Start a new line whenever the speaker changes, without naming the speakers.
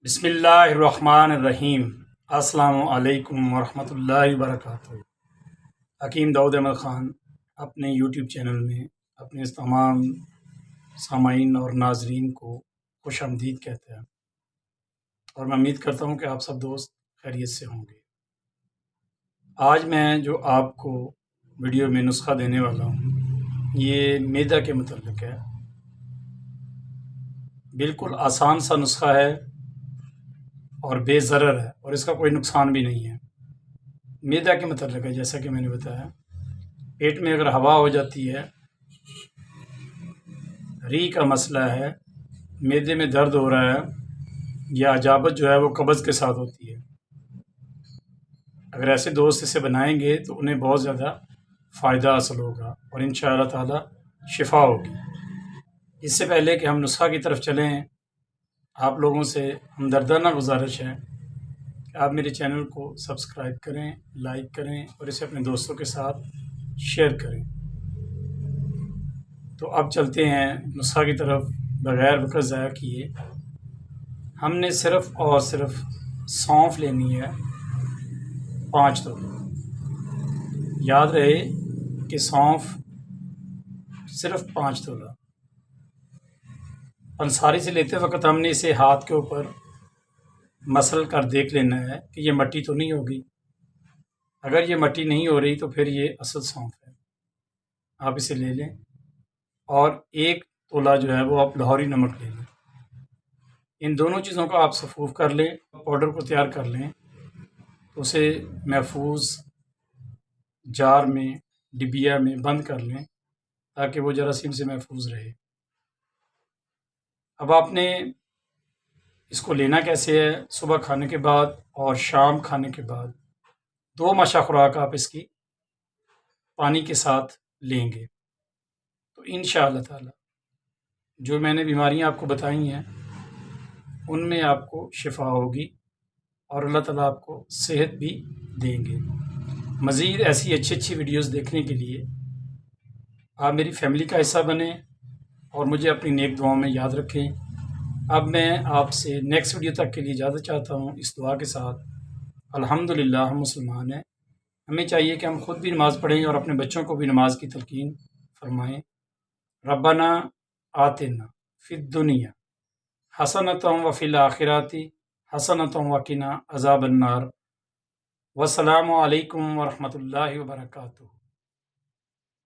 بسم اللہ الرحمن الرحیم۔ السلام علیکم ورحمۃ اللہ وبرکاتہ۔ حکیم داؤد احمد خان اپنے یوٹیوب چینل میں اپنے اس تمام سامعین اور ناظرین کو خوش آمدید کہتے ہیں، اور میں امید کرتا ہوں کہ آپ سب دوست خیریت سے ہوں گے۔ آج میں جو آپ کو ویڈیو میں نسخہ دینے والا ہوں یہ معدہ کے متعلق ہے۔ بالکل آسان سا نسخہ ہے اور بے ضرر ہے، اور اس کا کوئی نقصان بھی نہیں ہے۔ معدہ کے متعلق ہے، جیسا کہ میں نے بتایا، پیٹ میں اگر ہوا ہو جاتی ہے، ری کا مسئلہ ہے، معدے میں درد ہو رہا ہے، یا اجابت جو ہے وہ قبض کے ساتھ ہوتی ہے، اگر ایسے دوست اسے بنائیں گے تو انہیں بہت زیادہ فائدہ حاصل ہوگا اور انشاءاللہ تعالی شفا ہوگی۔ اس سے پہلے کہ ہم نسخہ کی طرف چلیں، آپ لوگوں سے ہمدردانہ گزارش ہے کہ آپ میرے چینل کو سبسکرائب کریں، لائک کریں اور اسے اپنے دوستوں کے ساتھ شیئر کریں۔ تو اب چلتے ہیں نسخہ کی طرف بغیر وقت ضائع کیے۔ ہم نے صرف اور صرف سونف لینی ہے 5 تولہ۔ یاد رہے کہ سونف صرف 5 تولہ۔ پنساری سے لیتے وقت ہم نے اسے ہاتھ کے اوپر مسل کر دیکھ لینا ہے کہ یہ مٹی تو نہیں ہوگی۔ اگر یہ مٹی نہیں ہو رہی تو پھر یہ اصل سونف ہے، آپ اسے لے لیں۔ اور 1 تولہ جو ہے وہ آپ لاہوری نمک لے لیں۔ ان دونوں چیزوں کا آپ سفوف کر لیں، پاؤڈر کو تیار کر لیں، تو اسے محفوظ جار میں، ڈبیا میں بند کر لیں تاکہ وہ جراثیم سے محفوظ رہے۔ اب آپ نے اس کو لینا کیسے ہے؟ صبح کھانے کے بعد اور شام کھانے کے بعد 2 مشا خوراک آپ اس کی پانی کے ساتھ لیں گے تو انشاءاللہ تعالی جو میں نے بیماریاں آپ کو بتائی ہیں ان میں آپ کو شفا ہوگی اور اللہ تعالیٰ آپ کو صحت بھی دیں گے۔ مزید ایسی اچھی ویڈیوز دیکھنے کے لیے آپ میری فیملی کا حصہ بنیں اور مجھے اپنی نیک دعاؤں میں یاد رکھیں۔ اب میں آپ سے نیکسٹ ویڈیو تک کے لیے اجازت چاہتا ہوں اس دعا کے ساتھ۔ الحمدللہ ہم مسلمان ہیں، ہمیں چاہیے کہ ہم خود بھی نماز پڑھیں اور اپنے بچوں کو بھی نماز کی تلقین فرمائیں۔ ربنا آتنا فی الدنیا حسنۃ وفی الآخرۃ حسنۃ وقنا عذاب النار۔ والسلام علیکم ورحمۃ اللہ وبرکاتہ۔